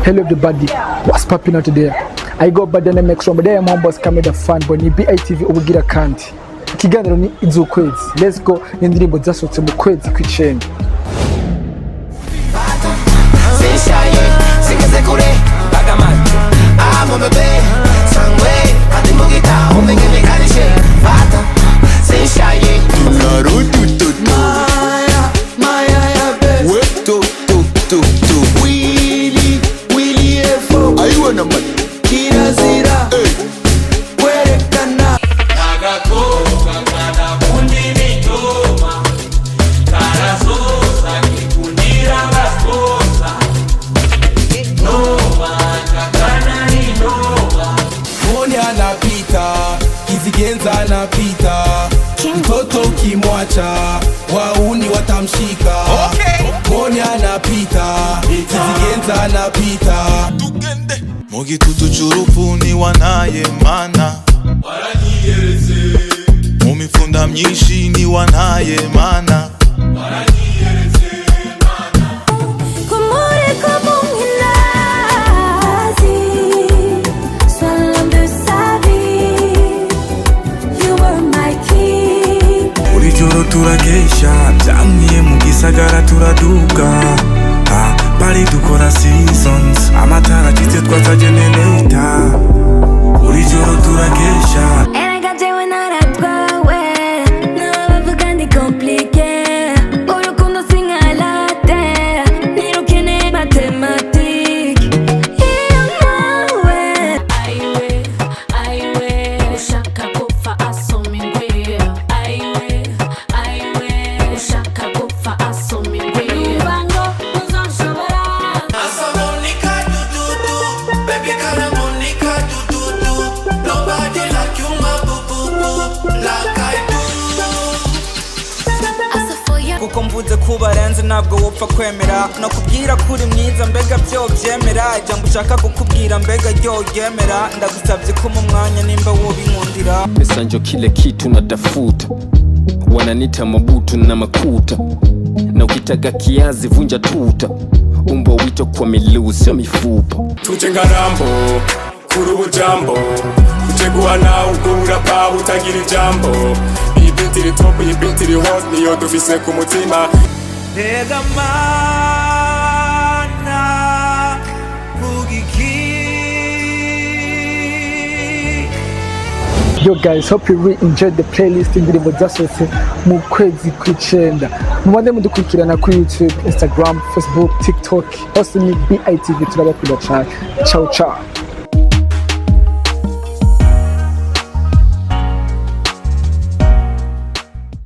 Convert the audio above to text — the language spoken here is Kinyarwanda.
Hello everybody, what's popping out today? I go by the name Extra, but I am Homeboss Kameda fan, but ni BITV ubugira kandi. Ikiganiro ni izukwezi. Let's go n'indirimbo zasohotse mu kwezi kw'icenda. Kizigenza anapita, mtoto ukimwacha wauni watamshika. Koni anapita, kizigenza anapita. Mu gitutu c'urupfu ni wanaye mana, baranyiyeretse. Mu mifunda myinshi ni wanaye mana, baranyiyeretse mana. Kumure como ilazi, solam de sa vie. You were my king. Buri joro turakesha, byamwiye mu gisagara turaduga. Bari dukora seasons, amatara acitse twatagenerator. Buri joro turakesha. And I got you when I twawe, nabavuga ndi compliqué. Urukundo singalate, nirukene mathématique. Iyo nawe, aiwe, ushaka kufa asoma ingwe. Aiwe, ushaka kufa asoma ingwe. Ubango uzonshobora. Monica do baby kala Monica do. Nobody like you, my boo, like I do. Kuko mvuze kubarenze ntabwo wopfa kwemera, no kubwira kuri mwiza mbega byo byemera, ijambo ushaka kukubwira mbega ryo ryemera, ndagusabye ko mu mwanya nimba wobinkundira. Pesa njo kile kitu natafuta, wananita mabutu na makuta, na ukitaka kiazi vunja tuta, umbo wito kwa milusi ya mifupa. Tuje ngarambo kuri ubujambo, kutegua na ugura pa utagira ijambo. Iyi beat iri top, iyi beat iri hot, niyo dufise ku mutima. Ega mana Bugiki. Yo guys, hope you really enjoyed the playlist indirimbo zasohotse mu kwezi kw'icenda. Mubande mudukurikirana kuri YouTube, Instagram, Facebook, TikTok. Hose ni BITV, turabakunda cyane. Ciao ciao.